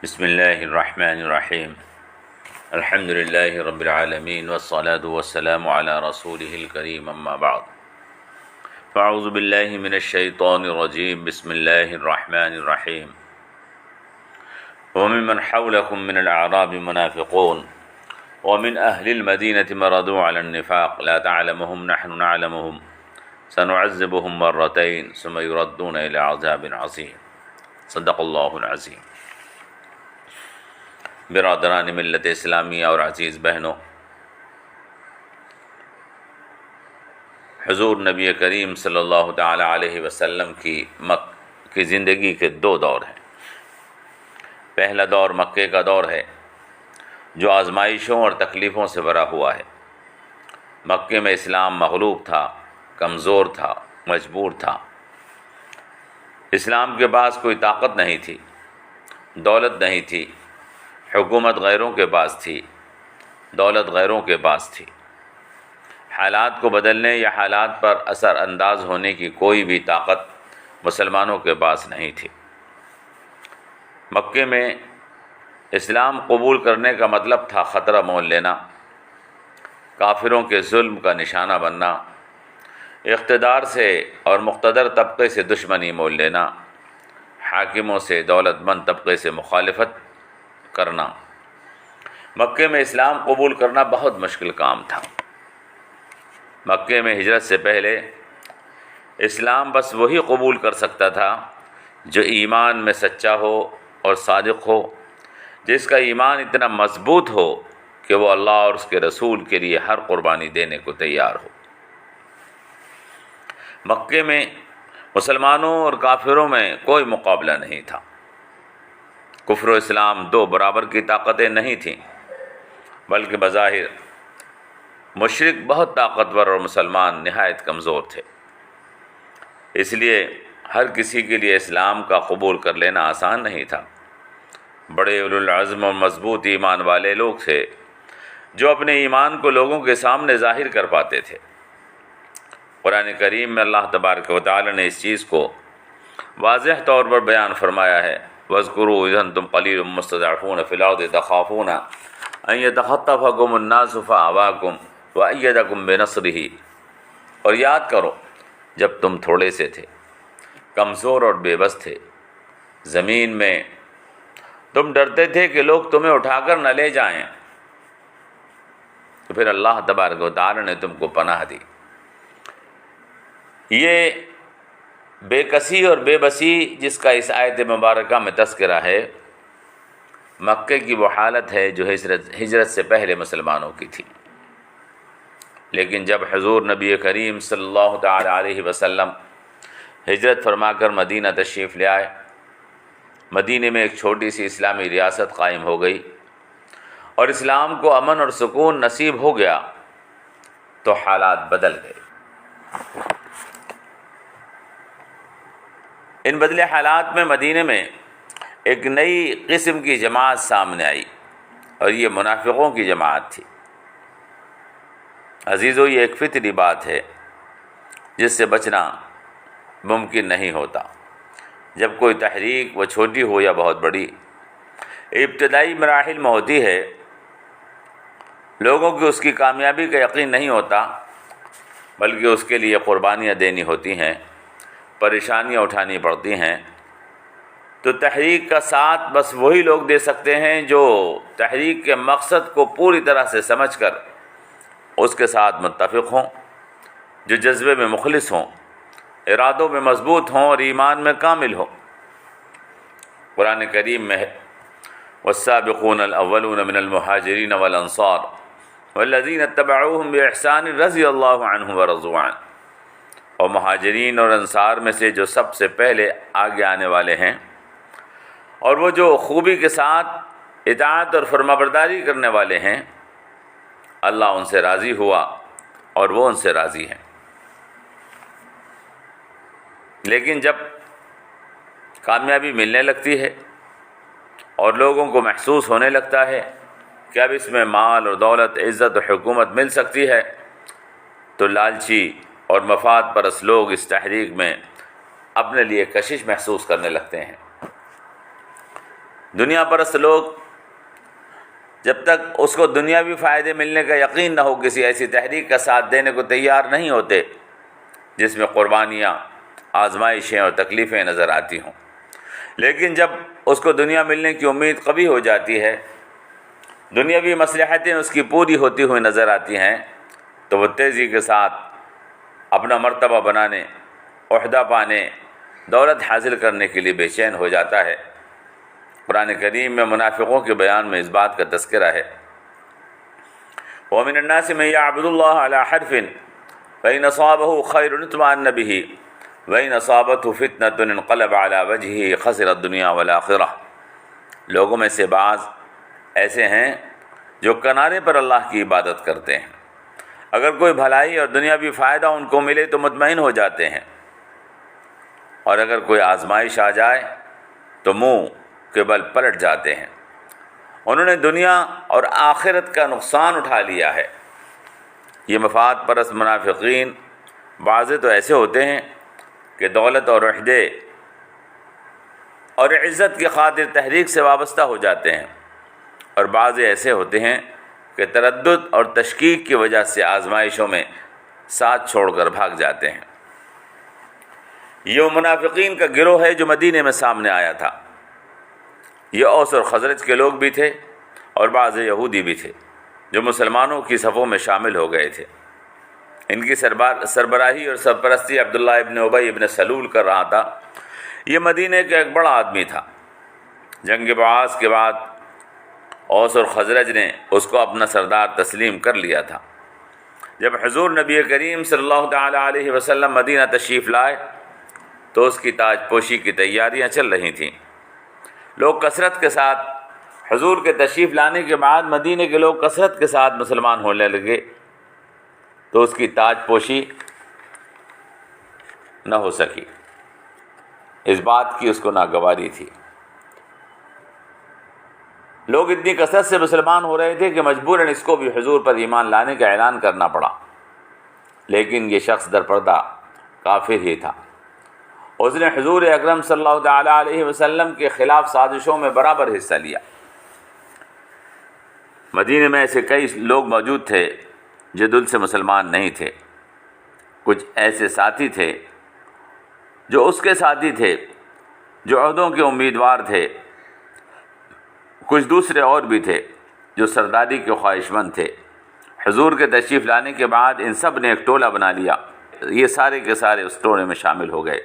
بسم اللہ الرحمن الرحیم الحمد للہ رب العالمین والصلاة والسلام علی رسولہ الکریم اما بعد فاعوذ باللہ من الشیطان الرجیم بسم اللہ الرحمن الرحیم وممن حولکم من الاعراب منافقون ومن اہل المدینة مردوا علی النفاق لا تعلمهم نحن نعلمهم سنعذبهم مرتين ثم يردون الى عذاب عظیم صدق اللہ العظیم۔ برادران ملت اسلامیہ اور عزیز بہنوں، حضور نبی کریم صلی اللہ تعالی علیہ وسلم کی زندگی کے دو دور ہیں۔ پہلا دور مکے کا دور ہے جو آزمائشوں اور تکلیفوں سے بھرا ہوا ہے۔ مکے میں اسلام مغلوب تھا، کمزور تھا، مجبور تھا۔ اسلام کے پاس کوئی طاقت نہیں تھی، دولت نہیں تھی، حکومت غیروں کے پاس تھی، دولت غیروں کے پاس تھی۔ حالات کو بدلنے یا حالات پر اثر انداز ہونے کی کوئی بھی طاقت مسلمانوں کے پاس نہیں تھی۔ مکے میں اسلام قبول کرنے کا مطلب تھا خطرہ مول لینا، کافروں کے ظلم کا نشانہ بننا، اقتدار سے اور مقتدر طبقے سے دشمنی مول لینا، حاکموں سے، دولت مند طبقے سے مخالفت کرنا۔ مکے میں اسلام قبول کرنا بہت مشکل کام تھا۔ مکے میں ہجرت سے پہلے اسلام بس وہی قبول کر سکتا تھا جو ایمان میں سچا ہو اور صادق ہو، جس کا ایمان اتنا مضبوط ہو کہ وہ اللہ اور اس کے رسول کے لیے ہر قربانی دینے کو تیار ہو۔ مکے میں مسلمانوں اور کافروں میں کوئی مقابلہ نہیں تھا۔ کفر و اسلام دو برابر کی طاقتیں نہیں تھیں، بلکہ بظاہر مشرک بہت طاقتور اور مسلمان نہایت کمزور تھے۔ اس لیے ہر کسی کے لیے اسلام کا قبول کر لینا آسان نہیں تھا۔ بڑے اولو العزم اور مضبوط ایمان والے لوگ تھے جو اپنے ایمان کو لوگوں کے سامنے ظاہر کر پاتے تھے۔ قرآن کریم میں اللہ تبارک و تعالی نے اس چیز کو واضح طور پر بیان فرمایا ہے۔ وَاذْكُرُوا إِذْ أَنْتُمْ قَلِيلٌ مُّسْتَضْعَفُونَ فِي الْأَرْضِ تَخَافُونَ أَن يَتَخَطَّفَكُمُ النَّاسُ فَآوَاكُمْ وَأَيَّدَكُمْ بِنَصْرِهِ، اور یاد کرو جب تم تھوڑے سے تھے، کمزور اور بے بس تھے، زمین میں تم ڈرتے تھے کہ لوگ تمہیں اٹھا کر نہ لے جائیں، تو پھر اللہ تبارک و تعالی نے تم کو پناہ دی۔ یہ بے کسی اور بے بسی جس کا اس آیت مبارکہ میں تذکرہ ہے، مکے کی وہ حالت ہے جو ہجرت سے پہلے مسلمانوں کی تھی۔ لیکن جب حضور نبی کریم صلی اللہ تعالی علیہ وسلم ہجرت فرما کر مدینہ تشریف لے آئے، مدینہ میں ایک چھوٹی سی اسلامی ریاست قائم ہو گئی اور اسلام کو امن اور سکون نصیب ہو گیا، تو حالات بدل گئے۔ ان بدلے حالات میں مدینہ میں ایک نئی قسم کی جماعت سامنے آئی، اور یہ منافقوں کی جماعت تھی۔ عزیزو، یہ ایک فطری بات ہے جس سے بچنا ممکن نہیں ہوتا۔ جب کوئی تحریک وہ چھوٹی ہو یا بہت بڑی، ابتدائی مراحل میں ہوتی ہے، لوگوں کی اس کی کامیابی کا یقین نہیں ہوتا، بلکہ اس کے لیے قربانیاں دینی ہوتی ہیں، پریشانیاں اٹھانی پڑتی ہیں۔ تو تحریک کا ساتھ بس وہی لوگ دے سکتے ہیں جو تحریک کے مقصد کو پوری طرح سے سمجھ کر اس کے ساتھ متفق ہوں، جو جذبے میں مخلص ہوں، ارادوں میں مضبوط ہوں اور ایمان میں کامل ہوں۔ قرآن کریم میں ہے والسابقون الاولون من المہاجرین والانصار والذین اتبعوہم بإحسان رضی اللہ عنہم ورضوا عنہ، اور مہاجرین اور انصار میں سے جو سب سے پہلے آگے آنے والے ہیں، اور وہ جو خوبی کے ساتھ اطاعت اور فرمانبرداری کرنے والے ہیں، اللہ ان سے راضی ہوا اور وہ ان سے راضی ہیں۔ لیکن جب کامیابی ملنے لگتی ہے اور لوگوں کو محسوس ہونے لگتا ہے کہ اب اس میں مال اور دولت، عزت اور حکومت مل سکتی ہے، تو لالچی اور مفاد پرست لوگ اس تحریک میں اپنے لیے کشش محسوس کرنے لگتے ہیں۔ دنیا پرست لوگ جب تک اس کو دنیاوی فائدے ملنے کا یقین نہ ہو کسی ایسی تحریک کا ساتھ دینے کو تیار نہیں ہوتے جس میں قربانیاں، آزمائشیں اور تکلیفیں نظر آتی ہوں۔ لیکن جب اس کو دنیا ملنے کی امید قوی ہو جاتی ہے، دنیاوی مصلحتیں اس کی پوری ہوتی ہوئی نظر آتی ہیں، تو وہ تیزی کے ساتھ اپنا مرتبہ بنانے، عہدہ پانے، دولت حاصل کرنے کے لیے بے چین ہو جاتا ہے۔ قرآن کریم میں منافقوں کے بیان میں اس بات کا تذکرہ ہے۔ وَمِنَ النَّاسِ مَن يَعْبُدُ اللَّهَ عَلَى حَرْفٍ فَإِنْ أَصَابَهُ خَيْرٌ اطْمَأَنَّ بِهِ وَإِنْ أَصَابَتْهُ فِتْنَةٌ انقلب عَلَى وَجْهِهِ خَسِرَ الدُّنْيَا وَالْآخِرَةَ۔ لوگوں میں سے بعض ایسے ہیں جو کنارے پر اللہ کی عبادت کرتے ہیں، اگر کوئی بھلائی اور دنیاوی فائدہ ان کو ملے تو مطمئن ہو جاتے ہیں، اور اگر کوئی آزمائش آ جائے تو منہ کے بل پلٹ جاتے ہیں۔ انہوں نے دنیا اور آخرت کا نقصان اٹھا لیا ہے۔ یہ مفاد پرست منافقین بعض تو ایسے ہوتے ہیں کہ دولت اور عہدے اور عزت کی خاطر تحریک سے وابستہ ہو جاتے ہیں، اور بعض ایسے ہوتے ہیں کہ تردد اور تشکیک کی وجہ سے آزمائشوں میں ساتھ چھوڑ کر بھاگ جاتے ہیں۔ یہ وہ منافقین کا گروہ ہے جو مدینے میں سامنے آیا تھا۔ یہ اوس اور خزرج کے لوگ بھی تھے اور بعض یہودی بھی تھے جو مسلمانوں کی صفوں میں شامل ہو گئے تھے۔ ان کی سربراہی اور سرپرستی عبداللہ ابن ابی ابن سلول کر رہا تھا۔ یہ مدینے کا ایک بڑا آدمی تھا۔ جنگ بعاث کے بعد اوس اور خزرج نے اس کو اپنا سردار تسلیم کر لیا تھا۔ جب حضور نبی کریم صلی اللہ تعالیٰ علیہ وسلم مدینہ تشریف لائے تو اس کی تاج پوشی کی تیاریاں چل رہی تھیں۔ لوگ کثرت کے ساتھ حضور کے تشریف لانے کے بعد مدینے کے لوگ کثرت کے ساتھ مسلمان ہونے لگے، تو اس کی تاج پوشی نہ ہو سکی۔ اس بات کی اس کو ناگواری تھی۔ لوگ اتنی کثرت سے مسلمان ہو رہے تھے کہ مجبوراً اس کو بھی حضور پر ایمان لانے کا اعلان کرنا پڑا، لیکن یہ شخص درپردہ کافر ہی تھا۔ اس نے حضور اکرم صلی اللہ تعالیٰ علیہ وسلم کے خلاف سازشوں میں برابر حصہ لیا۔ مدینے میں ایسے کئی لوگ موجود تھے جو دل سے مسلمان نہیں تھے۔ کچھ ایسے ساتھی تھے جو اس کے ساتھی تھے جو عہدوں کے امیدوار تھے، کچھ دوسرے اور بھی تھے جو سرداری کے خواہش مند تھے۔ حضور کے تشریف لانے کے بعد ان سب نے ایک ٹولہ بنا لیا، یہ سارے کے سارے اس ٹولے میں شامل ہو گئے۔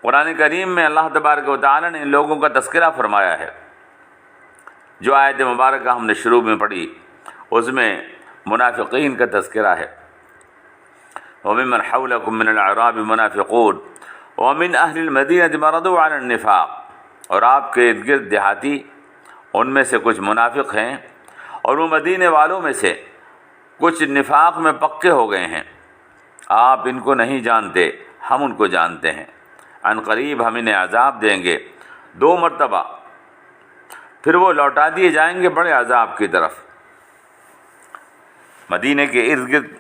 قرآن کریم میں اللہ تبارک و تعالیٰ نے ان لوگوں کا تذکرہ فرمایا ہے۔ جو آیت مبارکہ ہم نے شروع میں پڑھی اس میں منافقین کا تذکرہ ہے۔ وَمِمَّنْ حَوْلَكُم مِّنَ الْأَعْرَابِ مُنَافِقُونَ وَمِنْ أَهْلِ الْمَدِينَةِ مَرَضُوا عَلَى النِّفَاقِ، اور آپ کے ارد گرد دیہاتی ان میں سے کچھ منافق ہیں، اور وہ مدینے والوں میں سے کچھ نفاق میں پکے ہو گئے ہیں۔ آپ ان کو نہیں جانتے، ہم ان کو جانتے ہیں۔ عن قریب ہم انہیں عذاب دیں گے 2 مرتبہ، پھر وہ لوٹا دیے جائیں گے بڑے عذاب کی طرف۔ مدینے کے ارد گرد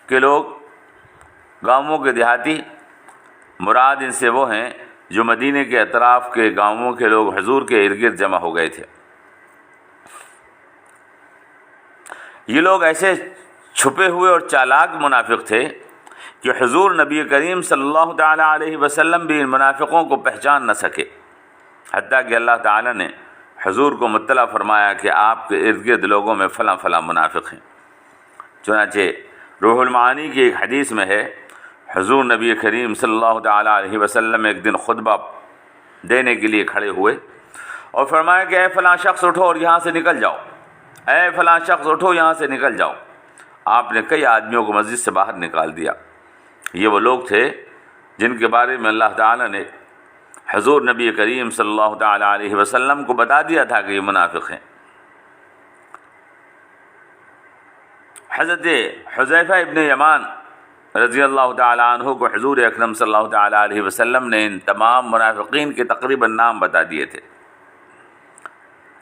کے لوگ، گاؤں کے دیہاتی، مراد ان سے وہ ہیں جو مدینے کے اطراف کے گاؤں کے لوگ حضور کے ارد گرد جمع ہو گئے تھے۔ یہ لوگ ایسے چھپے ہوئے اور چالاک منافق تھے کہ حضور نبی کریم صلی اللہ تعالیٰ علیہ وسلم بھی ان منافقوں کو پہچان نہ سکے، حتیٰ کہ اللہ تعالیٰ نے حضور کو مطلع فرمایا کہ آپ کے ارد گرد لوگوں میں فلاں فلاں منافق ہیں۔ چنانچہ روح المعانی کی ایک حدیث میں ہے، حضور نبی کریم صلی اللہ تعالیٰ علیہ وسلم ایک دن خطبہ دینے کے لیے کھڑے ہوئے اور فرمایا کہ اے فلاں شخص اٹھو اور یہاں سے نکل جاؤ، اے فلاں شخص اٹھو یہاں سے نکل جاؤ۔ آپ نے کئی آدمیوں کو مسجد سے باہر نکال دیا۔ یہ وہ لوگ تھے جن کے بارے میں اللہ تعالیٰ نے حضور نبی کریم صلی اللہ تعالیٰ علیہ وسلم کو بتا دیا تھا کہ یہ منافق ہیں۔ حضرت حذیفہ ابن یمان رضی اللہ تعالیٰ عنہ کو حضور اکرم صلی اللہ تعالیٰ علیہ وسلم نے ان تمام منافقین کے تقریباً نام بتا دیے تھے۔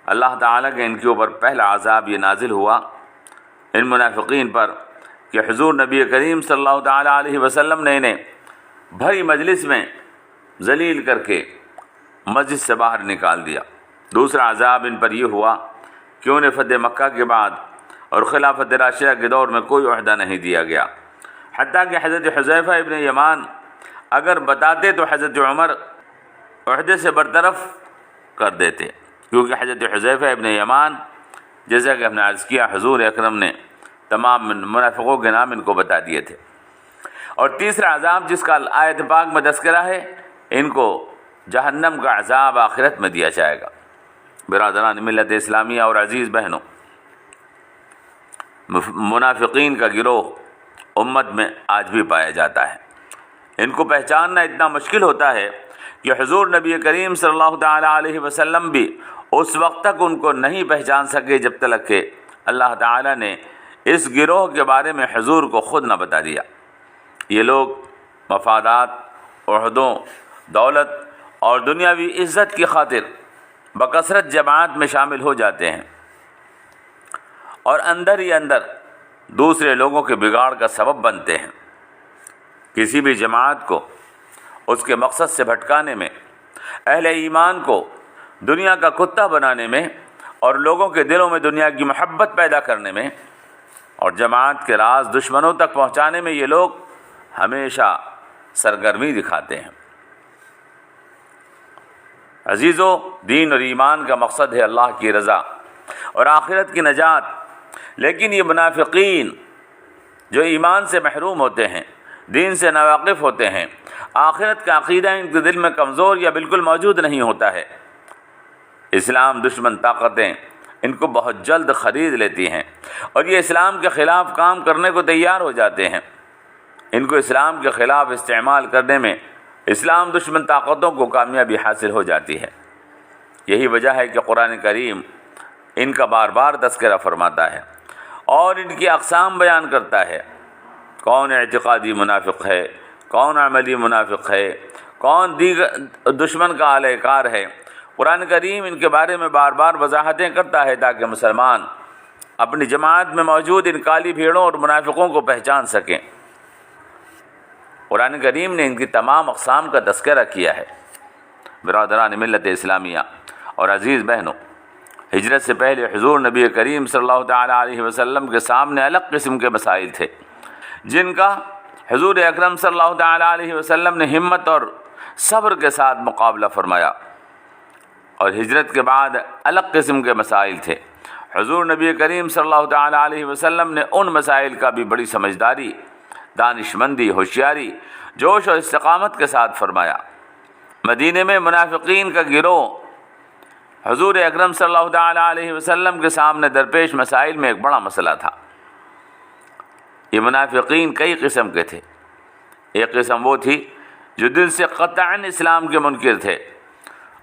اللہ تعالیٰ کے ان کے اوپر پہلا عذاب یہ نازل ہوا ان منافقین پر کہ حضور نبی کریم صلی اللہ تعالیٰ علیہ وسلم نے انہیں بھری مجلس میں ذلیل کر کے مسجد سے باہر نکال دیا۔ دوسرا عذاب ان پر یہ ہوا کہ انہیں فتح مکہ کے بعد اور خلافت راشدہ کے دور میں کوئی عہدہ نہیں دیا گیا، حتیٰ کہ حضرت حذیفہ ابن یمان اگر بتاتے تو حضرت عمر عہدے سے برطرف کر دیتے، کیونکہ حضرت حذیفہ ابن یمان، جیسا کہ ہم نے عرض کیا، حضور اکرم نے تمام منافقوں کے نام ان کو بتا دیے تھے۔ اور تیسرا عذاب جس کا آیت پاک میں تذکرہ ہے، ان کو جہنم کا عذاب آخرت میں دیا جائے گا۔ برادران ملت اسلامیہ اور عزیز بہنوں، منافقین کا گروہ امت میں آج بھی پایا جاتا ہے۔ ان کو پہچاننا اتنا مشکل ہوتا ہے کہ حضور نبی کریم صلی اللہ تعالیٰ علیہ وسلم بھی اس وقت تک ان کو نہیں پہچان سکے جب تک کہ اللہ تعالیٰ نے اس گروہ کے بارے میں حضور کو خود نہ بتا دیا۔ یہ لوگ مفادات، عہدوں، دولت اور دنیاوی عزت کی خاطر بکثرت جماعت میں شامل ہو جاتے ہیں اور اندر ہی اندر دوسرے لوگوں کے بگاڑ کا سبب بنتے ہیں۔ کسی بھی جماعت کو اس کے مقصد سے بھٹکانے میں، اہل ایمان کو دنیا کا کتا بنانے میں اور لوگوں کے دلوں میں دنیا کی محبت پیدا کرنے میں اور جماعت کے راز دشمنوں تک پہنچانے میں یہ لوگ ہمیشہ سرگرمی دکھاتے ہیں۔ عزیزو، دین اور ایمان کا مقصد ہے اللہ کی رضا اور آخرت کی نجات، لیکن یہ منافقین جو ایمان سے محروم ہوتے ہیں، دین سے ناواقف ہوتے ہیں، آخرت کا عقیدہ ان کے دل میں کمزور یا بالکل موجود نہیں ہوتا ہے، اسلام دشمن طاقتیں ان کو بہت جلد خرید لیتی ہیں اور یہ اسلام کے خلاف کام کرنے کو تیار ہو جاتے ہیں۔ ان کو اسلام کے خلاف استعمال کرنے میں اسلام دشمن طاقتوں کو کامیابی حاصل ہو جاتی ہے۔ یہی وجہ ہے کہ قرآن کریم ان کا بار بار تذکرہ فرماتا ہے اور ان کی اقسام بیان کرتا ہے، کون اعتقادی منافق ہے، کون عملی منافق ہے، کون دیگر دشمن کا اہلِ کار ہے۔ قرآن کریم ان کے بارے میں بار بار وضاحتیں کرتا ہے تاکہ مسلمان اپنی جماعت میں موجود ان کالی بھیڑوں اور منافقوں کو پہچان سکیں۔ قرآن کریم نے ان کی تمام اقسام کا تذکرہ کیا ہے۔ برادران ملت اسلامیہ اور عزیز بہنوں، ہجرت سے پہلے حضور نبی کریم صلی اللہ تعالیٰ علیہ وسلم کے سامنے الگ قسم کے مسائل تھے جن کا حضور اکرم صلی اللہ تعالیٰ علیہ وسلم نے ہمت اور صبر کے ساتھ مقابلہ فرمایا، اور ہجرت کے بعد الگ قسم کے مسائل تھے۔ حضور نبی کریم صلی اللہ تعالیٰ علیہ وسلم نے ان مسائل کا بھی بڑی سمجھداری، دانشمندی، ہوشیاری، جوش اور استقامت کے ساتھ فرمایا۔ مدینے میں منافقین کا گروہ حضور اکرم صلی اللہ تعالیٰ علیہ وسلم کے سامنے درپیش مسائل میں ایک بڑا مسئلہ تھا۔ یہ منافقین کئی قسم کے تھے۔ ایک قسم وہ تھی جو دل سے قطعاً اسلام کے منکر تھے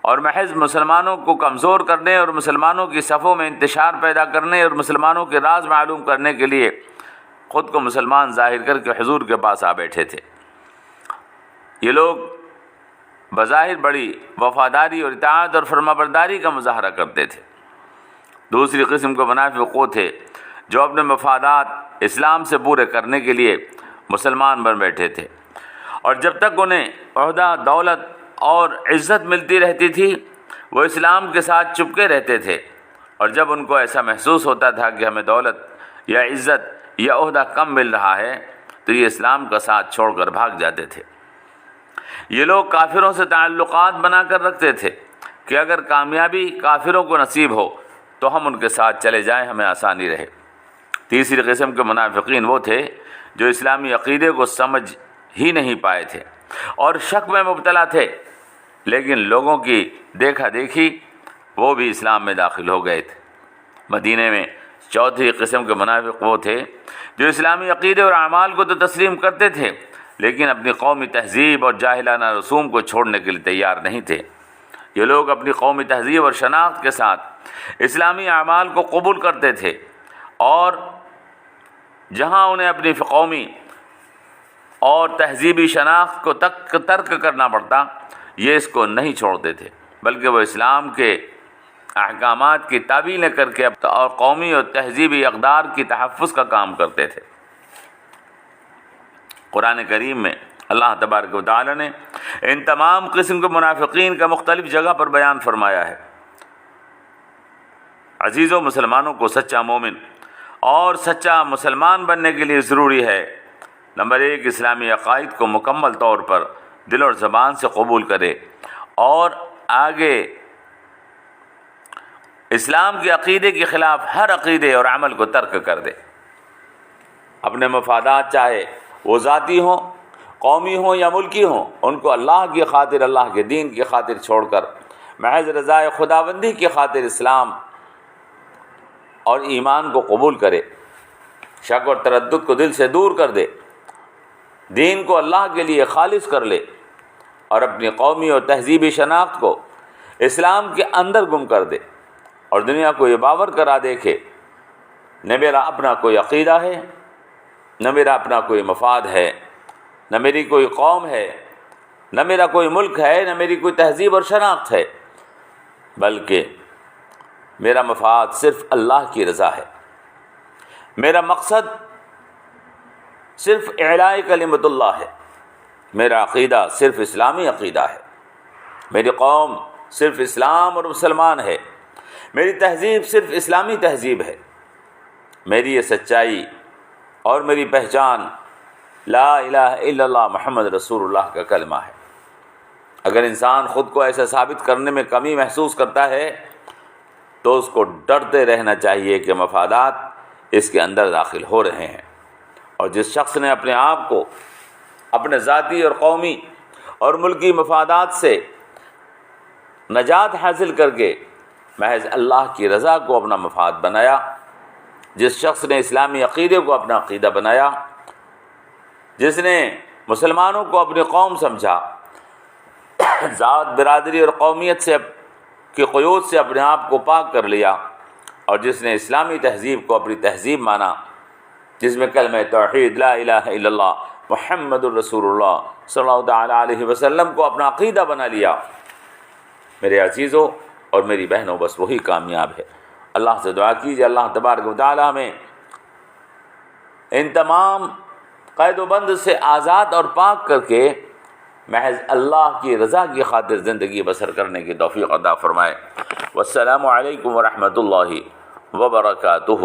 اور محض مسلمانوں کو کمزور کرنے اور مسلمانوں کی صفوں میں انتشار پیدا کرنے اور مسلمانوں کے راز معلوم کرنے کے لیے خود کو مسلمان ظاہر کر کے حضور کے پاس آ بیٹھے تھے۔ یہ لوگ بظاہر بڑی وفاداری اور اطاعت اور فرمانبرداری کا مظاہرہ کرتے تھے۔ دوسری قسم کے منافق وہ تھے جو اپنے مفادات اسلام سے پورے کرنے کے لیے مسلمان بن بیٹھے تھے، اور جب تک انہیں عہدہ، دولت اور عزت ملتی رہتی تھی وہ اسلام کے ساتھ چپکے رہتے تھے، اور جب ان کو ایسا محسوس ہوتا تھا کہ ہمیں دولت یا عزت یا عہدہ کم مل رہا ہے تو یہ اسلام کا ساتھ چھوڑ کر بھاگ جاتے تھے۔ یہ لوگ کافروں سے تعلقات بنا کر رکھتے تھے کہ اگر کامیابی کافروں کو نصیب ہو تو ہم ان کے ساتھ چلے جائیں، ہمیں آسانی رہے۔ تیسری قسم کے منافقین وہ تھے جو اسلامی عقیدے کو سمجھ ہی نہیں پائے تھے اور شک میں مبتلا تھے، لیکن لوگوں کی دیکھا دیکھی وہ بھی اسلام میں داخل ہو گئے تھے۔ مدینے میں چوتھی قسم کے منافق وہ تھے جو اسلامی عقیدے اور اعمال کو تو تسلیم کرتے تھے لیکن اپنی قومی تہذیب اور جاہلانہ رسوم کو چھوڑنے کے لیے تیار نہیں تھے۔ یہ لوگ اپنی قومی تہذیب اور شناخت کے ساتھ اسلامی اعمال کو قبول کرتے تھے، اور جہاں انہیں اپنی قومی اور تہذیبی شناخت کو ترک کرنا پڑتا یہ اس کو نہیں چھوڑتے تھے، بلکہ وہ اسلام کے احکامات کی تعویلیں کر کے اور قومی اور تہذیبی اقدار کی تحفظ کا کام کرتے تھے۔ قرآن کریم میں اللہ تبارک و تعالی نے ان تمام قسم کے منافقین کا مختلف جگہ پر بیان فرمایا ہے۔ عزیزوں، مسلمانوں کو سچا مومن اور سچا مسلمان بننے کے لیے ضروری ہے، نمبر 1، اسلامی عقائد کو مکمل طور پر دل اور زبان سے قبول کرے اور آگے اسلام کے عقیدے کے خلاف ہر عقیدے اور عمل کو ترک کر دے۔ اپنے مفادات چاہے وہ ذاتی ہوں، قومی ہوں یا ملکی ہوں، ان کو اللہ کی خاطر، اللہ کے دین کی خاطر چھوڑ کر محض رضائے خداوندی کی خاطر اسلام اور ایمان کو قبول کرے، شک اور تردد کو دل سے دور کر دے، دین کو اللہ کے لیے خالص کر لے اور اپنی قومی اور تہذیبی شناخت کو اسلام کے اندر گم کر دے اور دنیا کو یہ باور کرا دے کہ نہ میرا اپنا کوئی عقیدہ ہے، نہ میرا اپنا کوئی مفاد ہے، نہ میری کوئی قوم ہے، نہ میرا کوئی ملک ہے، نہ میری کوئی تہذیب اور شناخت ہے، بلکہ میرا مفاد صرف اللہ کی رضا ہے، میرا مقصد صرف اعلاء کلمت اللہ ہے، میرا عقیدہ صرف اسلامی عقیدہ ہے، میری قوم صرف اسلام اور مسلمان ہے، میری تہذیب صرف اسلامی تہذیب ہے، میری یہ سچائی اور میری پہچان لا الہ الا اللہ محمد رسول اللہ کا کلمہ ہے۔ اگر انسان خود کو ایسا ثابت کرنے میں کمی محسوس کرتا ہے تو اس کو ڈرتے رہنا چاہیے کہ مفادات اس کے اندر داخل ہو رہے ہیں، اور جس شخص نے اپنے آپ کو اپنے ذاتی اور قومی اور ملکی مفادات سے نجات حاصل کر کے محض اللہ کی رضا کو اپنا مفاد بنایا، جس شخص نے اسلامی عقیدے کو اپنا عقیدہ بنایا، جس نے مسلمانوں کو اپنی قوم سمجھا، ذات، برادری اور قومیت کی قیود سے اپنے آپ کو پاک کر لیا، اور جس نے اسلامی تہذیب کو اپنی تہذیب مانا، جس میں کلمہ توحید لا الہ الا اللہ محمد الرسول اللہ صلی اللہ تعالیٰ علیہ وسلم کو اپنا عقیدہ بنا لیا، میرے عزیزوں اور میری بہنوں، بس وہی کامیاب ہے۔ اللہ سے دعا کیجیے اللہ تبارک و تعالی ہمیں ان تمام قید و بند سے آزاد اور پاک کر کے محض اللہ کی رضا کی خاطر زندگی بسر کرنے کی توفیق عطا فرمائے۔ والسلام علیکم ورحمۃ اللہ وبرکاتہ۔